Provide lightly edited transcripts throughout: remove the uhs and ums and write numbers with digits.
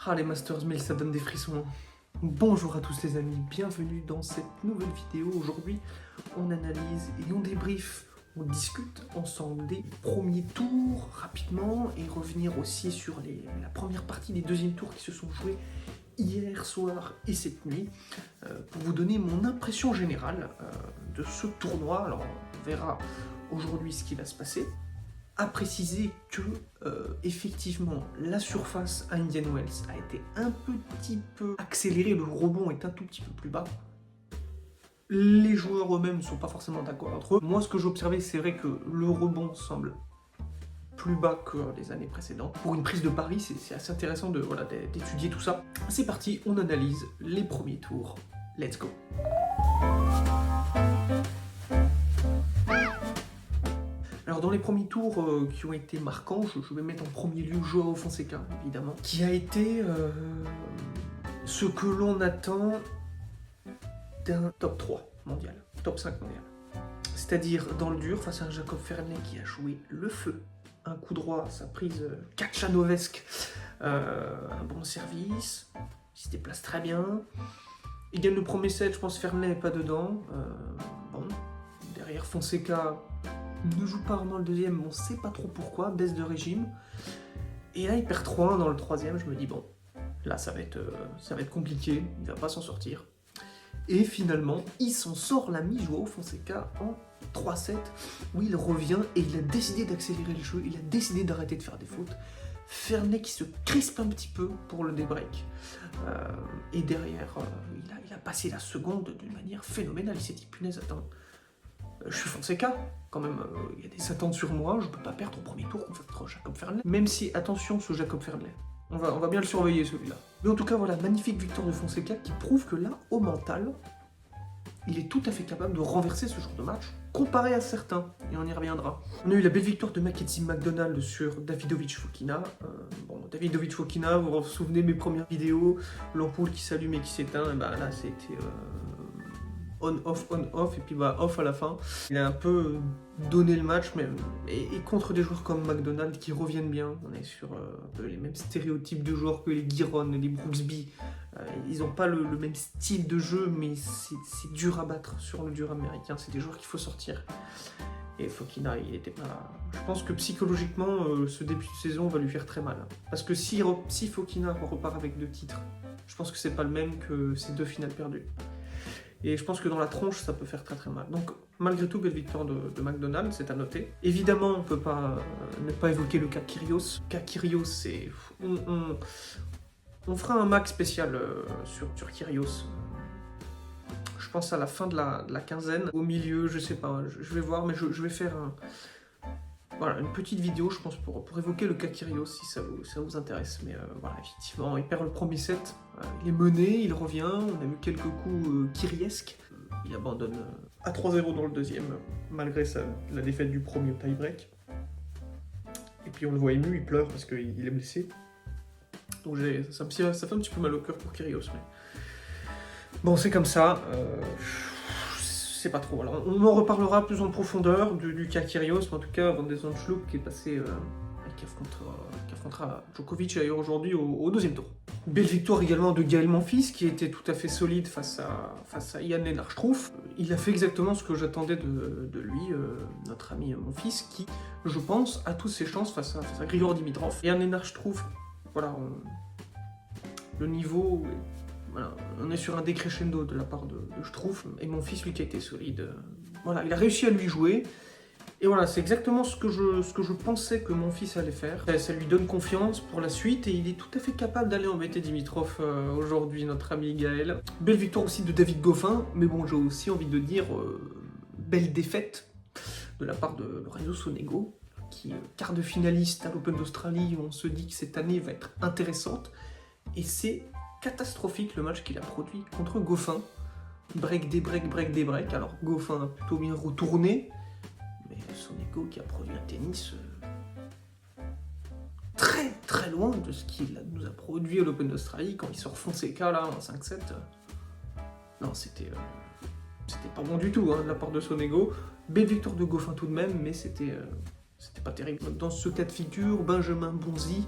Ah, les Masters 1000, ça donne des frissons. Bonjour à tous les amis, bienvenue dans cette nouvelle vidéo. Aujourd'hui, on analyse et on débriefe, on discute ensemble des premiers tours rapidement et revenir aussi sur la première partie des deuxièmes tours qui se sont joués hier soir et cette nuit pour vous donner mon impression générale de ce tournoi. Alors, on verra aujourd'hui ce qui va se passer. À préciser que effectivement la surface à Indian Wells a été un petit peu accélérée, le rebond est un tout petit peu plus bas. Les joueurs eux-mêmes ne sont pas forcément d'accord entre eux. Moi, ce que j'ai observé, c'est vrai que le rebond semble plus bas que les années précédentes. Pour une prise de pari, c'est assez intéressant d'étudier tout ça. C'est parti, on analyse les premiers tours. Let's go! Alors dans les premiers tours qui ont été marquants, je vais mettre en premier lieu Joao Fonseca, évidemment, qui a été ce que l'on attend d'un top 3 mondial, top 5 mondial. C'est-à-dire dans le dur, face à un Jacob Fernley qui a joué le feu, un coup droit, sa prise Kachanovesque, un bon service, il se déplace très bien. Il gagne le premier set, je pense Fernley n'est pas dedans. Bon, derrière Fonseca ne joue pas vraiment le deuxième, on sait pas trop pourquoi, baisse de régime. Et là il perd 3-1 dans le troisième, je me dis bon, là ça va être compliqué, il va pas s'en sortir. Et finalement, il s'en sort l'ami Joao Fonseca en 3-7, où il revient et il a décidé d'accélérer le jeu, il a décidé d'arrêter de faire des fautes. Fernley qui se crispe un petit peu pour le débreak. Et derrière, il a passé la seconde d'une manière phénoménale, il s'est dit punaise, attends, je suis Fonseca, quand même, il y a des attentes sur moi, je peux pas perdre au premier tour contre Jacob Fernley. Même si, attention, ce Jacob Fernley, on va bien le surveiller celui-là. Mais en tout cas, voilà, magnifique victoire de Fonseca qui prouve que là, au mental, il est tout à fait capable de renverser ce genre de match, comparé à certains, et on y reviendra. On a eu la belle victoire de Mackenzie McDonald sur Davidovich Fokina. Davidovich Fokina, vous vous souvenez de mes premières vidéos, l'ampoule qui s'allume et qui s'éteint, et ben là, c'était on-off, et puis off à la fin. Il a un peu donné le match, mais, et contre des joueurs comme McDonald qui reviennent bien. On est sur un peu les mêmes stéréotypes de joueurs que les Giron, les Brooksby. Ils n'ont pas le même style de jeu, mais c'est dur à battre sur le dur américain. C'est des joueurs qu'il faut sortir. Et Fokina, il était pas... Je pense que psychologiquement, ce début de saison va lui faire très mal. Parce que si Fokina repart avec 2 titres, je pense que c'est pas le même que ces 2 finales perdues. Et je pense que dans la tronche, ça peut faire très très mal. Donc, malgré tout, belle victoire de McDonald, c'est à noter. Évidemment, on ne peut pas ne pas évoquer le cas Kyrgios. Cas Kyrgios, c'est... On fera un max spécial sur Kyrgios. Je pense à la fin de la quinzaine. Au milieu, je sais pas, je vais voir, mais je vais faire voilà, une petite vidéo, je pense, pour évoquer le cas Kyrgios, si ça vous intéresse. Mais voilà, effectivement, il perd le premier set, il est mené, il revient, on a eu quelques coups kyriesques. Il abandonne à 3-0 dans le deuxième, malgré la défaite du premier au tie-break. Et puis on le voit ému, il pleure parce qu'il est blessé. Donc ça fait un petit peu mal au cœur pour Kyrgios. Mais... Bon, c'est comme ça. C'est pas trop. Alors, on en reparlera plus en profondeur du cas Kyrgios, mais en tout cas, Van de Zandschulp qui est passé qui affrontera Djokovic d'ailleurs aujourd'hui au deuxième tour. Belle victoire également de Gaël Monfils qui était tout à fait solide face à Jan Lennart Struff. Il a fait exactement ce que j'attendais de lui, notre ami Monfils, qui, je pense, a toutes ses chances face à Grigor Dimitrov. Jan Lennart Struff, voilà, le niveau... Voilà, on est sur un décrescendo de la part de Struff, et mon fils, lui, qui a été solide, voilà, il a réussi à lui jouer, et voilà, c'est exactement ce que je pensais que mon fils allait faire. Ça lui donne confiance pour la suite, et il est tout à fait capable d'aller embêter Dimitrov aujourd'hui, notre ami Gaël. Belle victoire aussi de David Goffin, mais bon, j'ai aussi envie de dire, belle défaite de la part de Lorenzo Sonego, qui est quart de finaliste à l'Open d'Australie, où on se dit que cette année va être intéressante, et c'est catastrophique le match qu'il a produit contre Goffin. Break des breaks. Alors Goffin a plutôt bien retourné, mais Sonego qui a produit un tennis très très loin de ce qu'il nous a produit à l'Open d'Australie quand il sort Fonseca là en 5-7. Non, c'était pas bon du tout de la part de Sonego. Belle victoire de Goffin tout de même, mais c'était pas terrible. Dans ce cas de figure, Benjamin Bonzi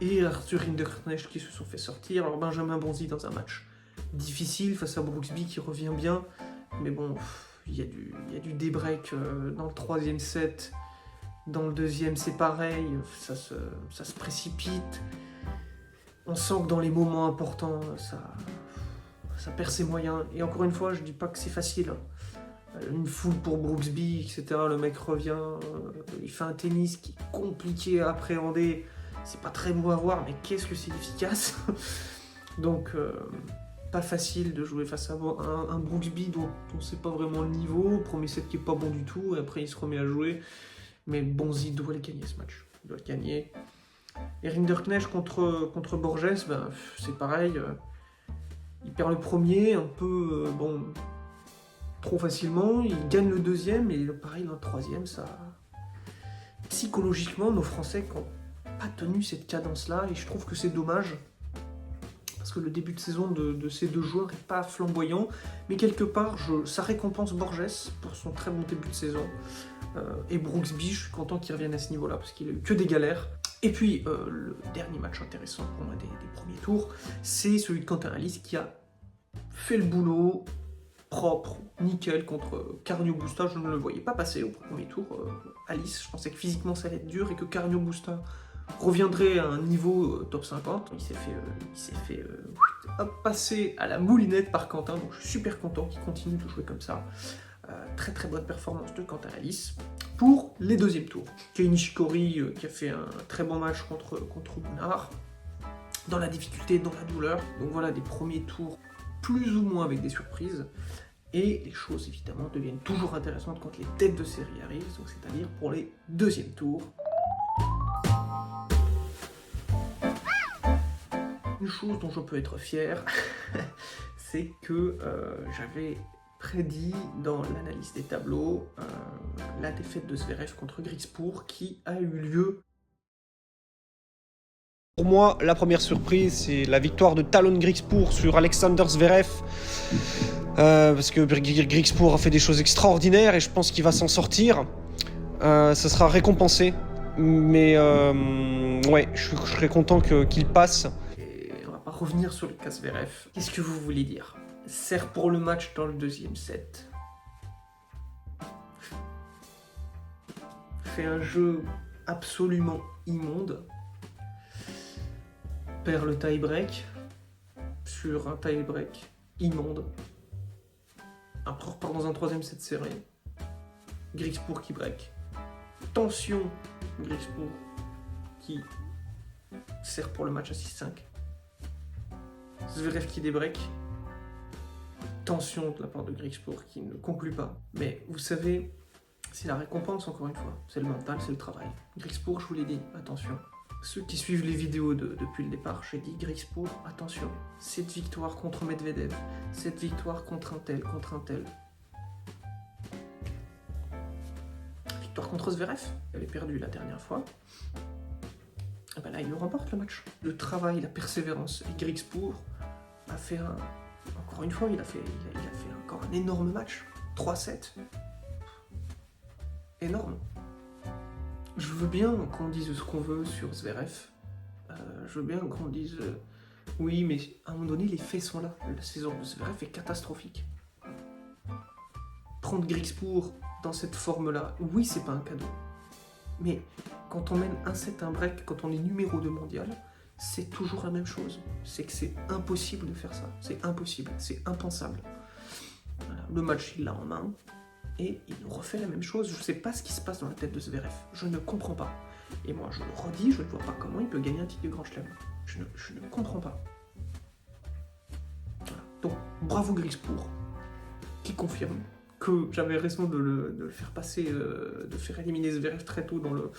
et Arthur Hinderknecht qui se sont fait sortir. Alors Benjamin Bonzi dans un match difficile face à Brooksby qui revient bien, mais bon, il y a du débreak dans le 3e set, dans le 2e c'est pareil, ça se précipite. On sent que dans les moments importants, ça perd ses moyens. Et encore une fois, je dis pas que c'est facile. Une foule pour Brooksby, etc. Le mec revient, il fait un tennis qui est compliqué à appréhender. C'est pas très beau à voir, mais qu'est-ce que c'est efficace. Donc, pas facile de jouer face à un Brooksby dont on sait pas vraiment le niveau. Premier set qui est pas bon du tout, et après il se remet à jouer. Mais Bonzi doit le gagner ce match. Il doit le gagner. Et Rinderknecht contre Borges, ben, c'est pareil. Il perd le premier, un peu, trop facilement. Il gagne le 2e, et pareil, dans le 3e, ça... Psychologiquement, nos Français n'ont pas tenu cette cadence-là, et je trouve que c'est dommage. Parce que le début de saison de ces deux joueurs n'est pas flamboyant. Mais quelque part, ça récompense Borges pour son très bon début de saison. Et Brooksby, je suis content qu'il revienne à ce niveau-là, parce qu'il a eu que des galères. Et puis, le dernier match intéressant pour moi des premiers tours, c'est celui de Quentin Alice qui a fait le boulot propre, nickel, contre Carreño Busta. Je ne le voyais pas passer au premier tour. Alice, je pensais que physiquement ça allait être dur et que Carreño Busta reviendrait à un niveau top 50. Il s'est fait passer à la moulinette par Quentin, donc je suis super content qu'il continue de jouer comme ça. Très très bonne performance de Quentin Alice. Pour les 2e tours, Kei Nishikori qui a fait un très bon match contre Bounard, dans la difficulté, dans la douleur. Donc voilà, des premiers tours plus ou moins avec des surprises. Et les choses évidemment deviennent toujours intéressantes quand les têtes de série arrivent, donc c'est-à-dire pour les 2e tours. Une chose dont je peux être fier, c'est que j'avais prédit dans l'analyse des tableaux la défaite de Zverev contre Griekspoor qui a eu lieu. Pour moi, la première surprise, c'est la victoire de Talon Griekspoor sur Alexander Zverev. Parce que Griekspoor a fait des choses extraordinaires et je pense qu'il va s'en sortir. Ça sera récompensé. Mais ouais, je serais content qu'il passe. Et on va pas revenir sur le cas Zverev. Qu'est-ce que vous voulez dire? Sert pour le match dans le 2e set. Fait un jeu absolument immonde. Perd le tie-break sur un tie-break immonde. Après, on repart dans un 3e set serré. Griekspoor qui break. Tension, Griekspoor qui sert pour le match à 6-5. Zverev qui débreak. Tension de la part de Griekspoor qui ne conclut pas. Mais vous savez, c'est la récompense encore une fois. C'est le mental, c'est le travail. Griekspoor, je vous l'ai dit, attention. Ceux qui suivent les vidéos depuis le départ, j'ai dit Griekspoor, attention. Cette victoire contre Medvedev, cette victoire contre un tel. Victoire contre Zverev, il avait perdu la dernière fois. Et ben là, il le remporte le match. Le travail, la persévérance. Et Griekspoor a fait encore une fois, il a fait encore un énorme match. 3-7. Énorme. Je veux bien qu'on dise ce qu'on veut sur Zverev. Je veux bien qu'on dise oui, mais à un moment donné, les faits sont là. La saison de Zverev est catastrophique. Prendre Griekspoor dans cette forme-là, oui, c'est pas un cadeau. Mais quand on mène un set, un break, quand on est numéro 2 mondial, c'est toujours la même chose. C'est que c'est impossible de faire ça. C'est impossible, c'est impensable. Voilà. Le match, il l'a en main. Et il nous refait la même chose. Je ne sais pas ce qui se passe dans la tête de Zverev. Je ne comprends pas. Et moi, je le redis, je ne vois pas comment il peut gagner un titre de Grand Chelem. Je ne comprends pas. Voilà. Donc, bravo Griekspoor, qui confirme que j'avais raison de le faire passer, de faire éliminer Zverev très tôt dans le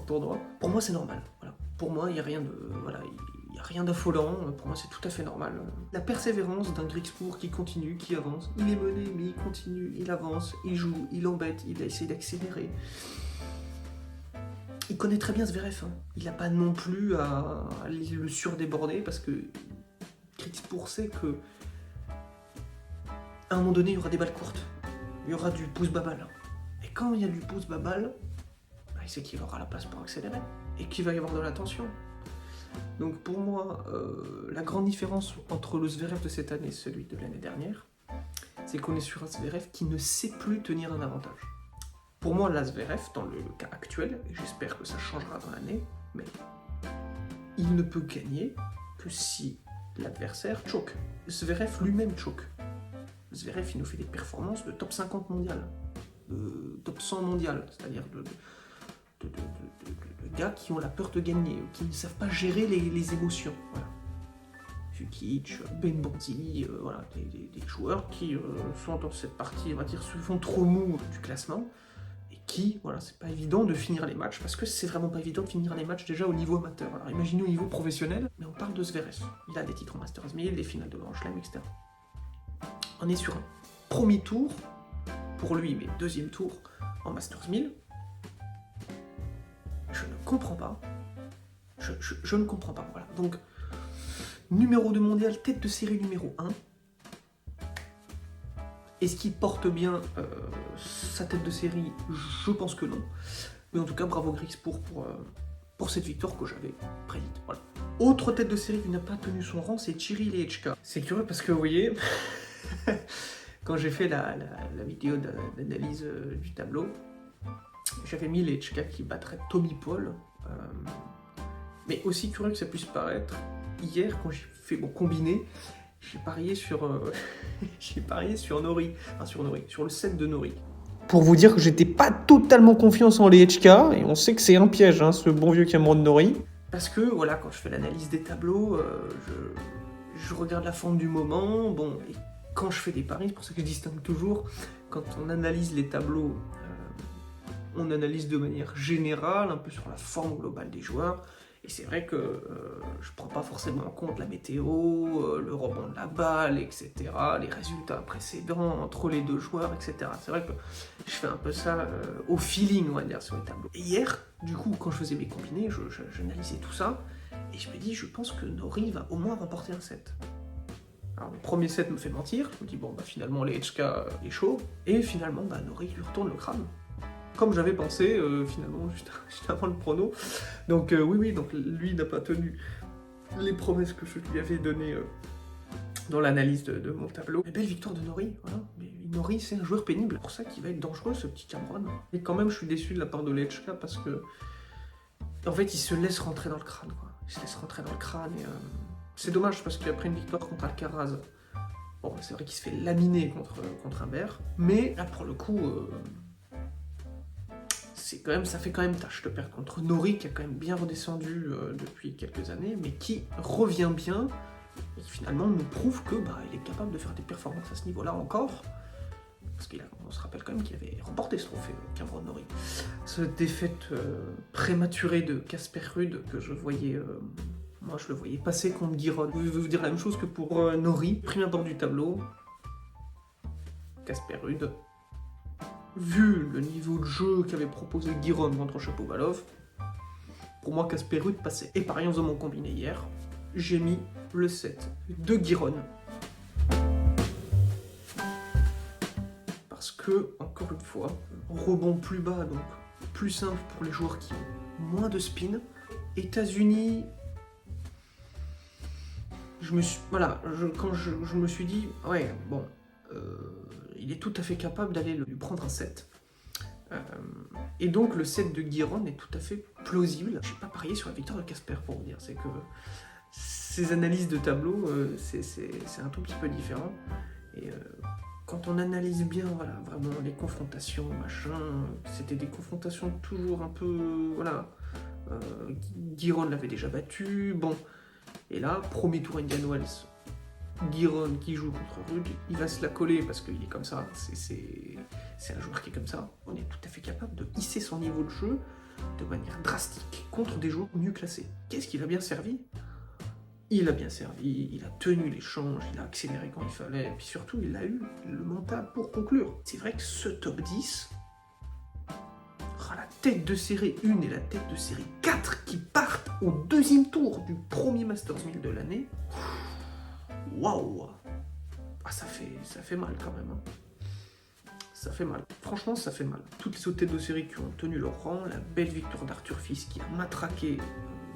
tournoi. Pour moi, c'est normal. Voilà. Pour moi, il n'y a rien de... Voilà, il n'y a rien d'affolant, pour moi c'est tout à fait normal. La persévérance d'un Griekspoor qui continue, qui avance, il est mené mais il continue, il avance, il joue, il embête, il essaie d'accélérer. Il connaît très bien Zverev, hein. Il n'a pas non plus à le surdéborder parce que Griekspoor sait que à un moment donné il y aura des balles courtes, il y aura du pouce-babal. Et quand il y a du pouce-babal, il sait qu'il aura la place pour accélérer et qu'il va y avoir de la tension. Donc pour moi, la grande différence entre le Zverev de cette année et celui de l'année dernière, c'est qu'on est sur un Zverev qui ne sait plus tenir un avantage. Pour moi, la Zverev, dans le cas actuel, et j'espère que ça changera dans l'année, mais il ne peut gagner que si l'adversaire choke. Zverev lui-même choke. Zverev, il nous fait des performances de top 50 mondial, de top 100 mondial, c'est-à-dire de gars qui ont la peur de gagner, qui ne savent pas gérer les émotions. Voilà. Fukic, Ben Bonzi, voilà, des joueurs qui sont dans cette partie, on va dire, se font trop mou du classement, et qui, voilà, c'est pas évident de finir les matchs, parce que c'est vraiment pas évident de finir les matchs déjà au niveau amateur. Alors imaginez au niveau professionnel, mais on parle de Zverev. Il a des titres en Masters 1000, des finales de Grand Chelem, etc. On est sur un premier tour, pour lui, mais deuxième tour en Masters 1000. Je ne comprends pas. Je ne comprends pas, voilà. Donc, numéro 2 mondial, tête de série numéro 1. Est-ce qu'il porte bien sa tête de série? Je pense que non. Mais en tout cas, bravo Griekspoor pour cette victoire que j'avais prédite. Voilà. Autre tête de série qui n'a pas tenu son rang, c'est Jiří Lehečka. C'est curieux parce que, vous voyez, quand j'ai fait la vidéo d'analyse du tableau, j'avais mis Lehečka qui battrait Tommy Paul. Mais aussi curieux que ça puisse paraître, hier, quand j'ai fait mon combiné, j'ai parié sur Norrie. Enfin, sur le set de Norrie. Pour vous dire que j'étais pas totalement confiance en Lehečka, et on sait que c'est un piège, hein, ce bon vieux Cameron Norrie. Parce que, voilà, quand je fais l'analyse des tableaux, je regarde la forme du moment, bon, et quand je fais des paris, c'est pour ça que je distingue toujours, quand on analyse les tableaux, on analyse de manière générale, un peu sur la forme globale des joueurs, et c'est vrai que je prends pas forcément en compte la météo, le rebond de la balle, etc., les résultats précédents entre les deux joueurs, etc. C'est vrai que je fais un peu ça au feeling, on va dire, sur les tableaux. Et hier, du coup, quand je faisais mes combinés, j'analysais tout ça, et je me dis, je pense que Norrie va au moins remporter un set. Alors le premier set me fait mentir, je me dis, bon, bah finalement, Lehečka est chaud, et finalement, bah, Norrie lui retourne le crâne. Comme j'avais pensé, finalement, juste avant le prono. Donc oui, donc lui n'a pas tenu les promesses que je lui avais données dans l'analyse de mon tableau. Mais belle victoire de Norrie, voilà. Mais Norrie, c'est un joueur pénible, c'est pour ça qu'il va être dangereux, ce petit Cameron. Et quand même, je suis déçu de la part de Lehečka, parce que, en fait, il se laisse rentrer dans le crâne, quoi. Il se laisse rentrer dans le crâne, et c'est dommage, parce qu'il a pris une victoire contre Alcaraz. Bon, c'est vrai qu'il se fait laminer contre Humbert, mais là, pour le coup... ça fait quand même tâche de perdre contre Norrie, qui a quand même bien redescendu depuis quelques années, mais qui revient bien, et qui finalement nous prouve que il est capable de faire des performances à ce niveau-là encore, parce qu'on se rappelle quand même qu'il avait remporté ce trophée, Cameron Norrie. Cette défaite prématurée de Casper Ruud, que je voyais... moi, je le voyais passer contre Giron. Je vais vous dire la même chose que pour Norrie. Premier bord du tableau, Casper Ruud. Vu le niveau de jeu qu'avait proposé Giron contre Shapovalov, pour moi, Casper Ruud passait. Et par exemple, dans mon combiné hier, j'ai mis le set de Giron. Parce que, encore une fois, rebond plus bas, donc plus simple pour les joueurs qui ont moins de spin. États-Unis, quand je me suis dit, ouais, bon... il est tout à fait capable d'aller lui prendre un set. Et donc le set de Giron est tout à fait plausible. Je n'ai pas parié sur la victoire de Casper, pour vous dire. C'est que ces analyses de tableau, c'est un tout petit peu différent. Et quand on analyse bien, voilà, vraiment les confrontations, machin, c'était des confrontations toujours un peu... voilà. Giron l'avait déjà battu, bon. Et là, premier tour Indian Wells. Giron qui joue contre Ruud, il va se la coller parce qu'il est comme ça, c'est un joueur qui est comme ça. On est tout à fait capable de hisser son niveau de jeu de manière drastique contre des joueurs mieux classés. Qu'est-ce qu'il a bien servi? Il a bien servi, il a tenu l'échange, il a accéléré quand il fallait, et puis surtout il a eu le mental pour conclure. C'est vrai que ce top 10, la tête de série 1 et la tête de série 4 qui partent au deuxième tour du premier Masters 1000 de l'année, waouh! Ah, ça fait mal quand même. Hein. Ça fait mal. Franchement, ça fait mal. Toutes les autres têtes de série qui ont tenu leur rang, la belle victoire d'Arthur Fils qui a matraqué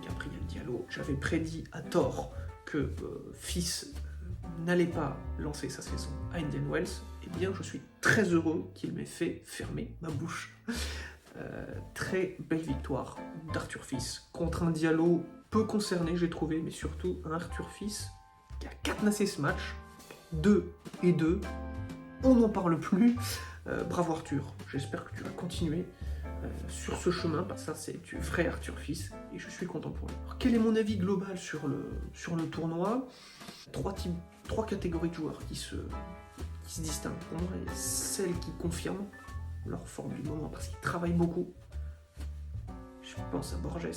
Gabriel Diallo. Diallo. J'avais prédit à tort que Fils n'allait pas lancer sa saison à Indian Wells. Eh bien, je suis très heureux qu'il m'ait fait fermer ma bouche. Très belle victoire d'Arthur Fils contre un Diallo peu concerné, j'ai trouvé, mais surtout un Arthur Fils qui a cadenassé ce match, 2-2. On n'en parle plus. Bravo Arthur, j'espère que tu vas continuer sur ce chemin. Ça, c'est du vrai Arthur Fils et je suis content pour lui. Alors, quel est mon avis global sur le tournoi? Trois catégories de joueurs qui se distinguent. Pour moi, il y a celles qui confirment leur forme du moment parce qu'ils travaillent beaucoup. Je pense à Borges,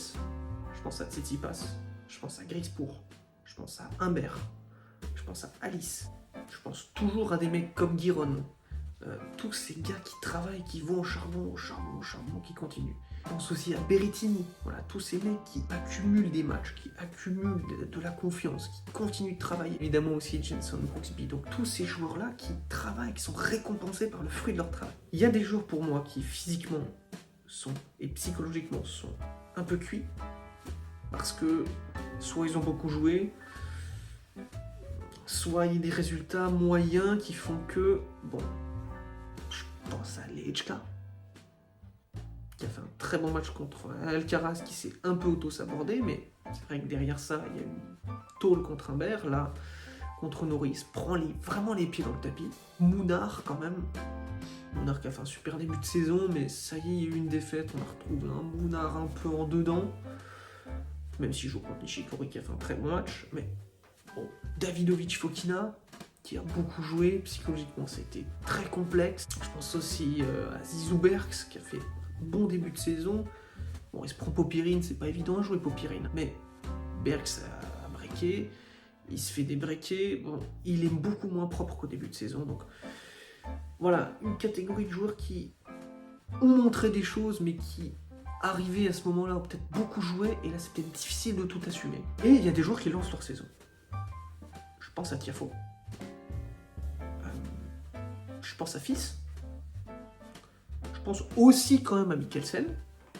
je pense à Tsitsipas, je pense à Griekspoor, je pense à Humbert, je pense à Alice, je pense toujours à des mecs comme Giron. Tous ces gars qui travaillent, qui vont au charbon, qui continuent. Je pense aussi à Berrettini, voilà, tous ces mecs qui accumulent des matchs, qui accumulent de la confiance, qui continuent de travailler. Évidemment aussi Jenson Brooksby, donc tous ces joueurs-là qui travaillent, qui sont récompensés par le fruit de leur travail. Il y a des joueurs pour moi qui physiquement et psychologiquement sont un peu cuits, parce que soit ils ont beaucoup joué, soit il y a des résultats moyens qui font que, bon, je pense à Lejka, qui a fait un très bon match contre Alcaraz, qui s'est un peu auto-sabordé, mais c'est vrai que derrière ça, il y a une tôle contre Humbert, là, contre Norris, prend vraiment les pieds dans le tapis. Mounard, quand même, Mounard qui a fait un super début de saison, mais ça y est, il y a eu une défaite, on a retrouvé un Mounard un peu en dedans, même s'il joue contre Nishikori qui a fait un très bon match, mais bon, Davidovich Fokina, qui a beaucoup joué, psychologiquement ça a été très complexe. Je pense aussi à Zizou Bergs, qui a fait un bon début de saison. Bon, il se prend Popirine, c'est pas évident à jouer Popirine, mais Bergs a breaké, il se fait débreaker, bon, il est beaucoup moins propre qu'au début de saison, donc voilà, une catégorie de joueurs qui ont montré des choses, mais qui arrivaient à ce moment-là, ont peut-être beaucoup joué, et là c'est peut-être difficile de tout assumer. Et il y a des joueurs qui lancent leur saison. Je pense à Tiafoe. Je pense à Fils. Je pense aussi quand même à Mikkelsen,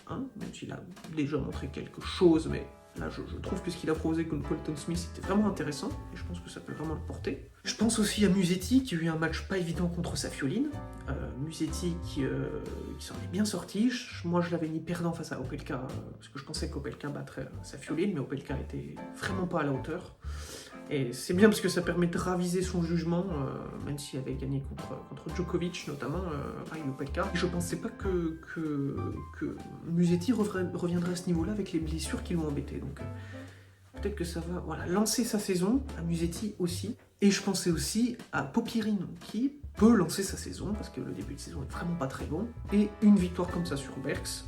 hein, même s'il a déjà montré quelque chose, mais là je trouve que ce qu'il a proposé contre Colton Smith était vraiment intéressant, et je pense que ça peut vraiment le porter. Je pense aussi à Musetti, qui a eu un match pas évident contre Safioline. Musetti qui s'en est bien sorti. Moi je l'avais mis perdant face à Opelka, parce que je pensais qu'Opelka battrait Safioline, mais Opelka était vraiment pas à la hauteur. Et c'est bien parce que ça permet de raviser son jugement, même s'il avait gagné contre Djokovic, notamment, Ryan Opelka. Je pensais pas que Musetti reviendrait à ce niveau-là avec les blessures qui l'ont embêté. Donc peut-être que ça va lancer sa saison, à Musetti aussi. Et je pensais aussi à Popirine, qui peut lancer sa saison, parce que le début de saison est vraiment pas très bon. Et une victoire comme ça sur Bergs,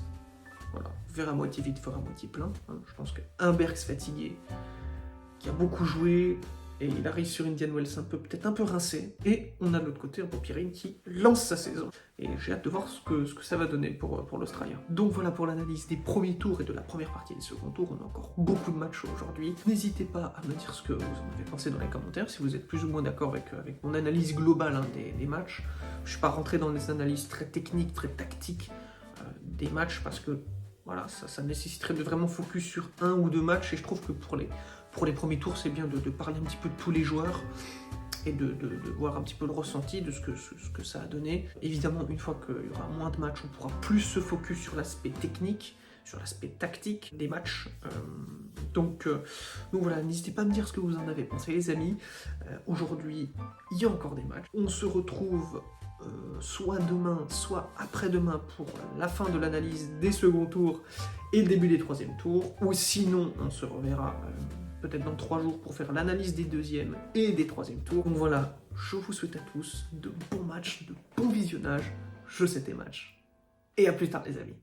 voilà, verre à moitié vide, verre à moitié plein. Hein. Je pense qu'un Bergs fatigué, qui a beaucoup joué, et il arrive sur Indian Wells peut-être un peu rincé, et on a de l'autre côté un Popirine qui lance sa saison. Et j'ai hâte de voir ce que ça va donner pour l'Australien. Donc voilà pour l'analyse des premiers tours et de la première partie des seconds tours. On a encore beaucoup de matchs aujourd'hui. N'hésitez pas à me dire ce que vous en avez pensé dans les commentaires, si vous êtes plus ou moins d'accord avec mon analyse globale des matchs. Je ne suis pas rentré dans les analyses très techniques, très tactiques des matchs, parce que voilà, ça nécessiterait de vraiment focus sur un ou deux matchs, et je trouve que pour les premiers tours, c'est bien de parler un petit peu de tous les joueurs et de voir un petit peu le ressenti de ce que ça a donné. Évidemment, une fois qu'il y aura moins de matchs, on pourra plus se focus sur l'aspect technique, sur l'aspect tactique des matchs. Donc voilà, n'hésitez pas à me dire ce que vous en avez pensé, les amis. Aujourd'hui, il y a encore des matchs. On se retrouve soit demain, soit après-demain pour la fin de l'analyse des seconds tours et le début des troisièmes tours. Ou sinon, on se reverra peut-être dans 3 jours pour faire l'analyse des deuxièmes et des troisièmes tours. Donc voilà, je vous souhaite à tous de bons matchs, de bons visionnages. Je sais tes matchs. Et à plus tard les amis.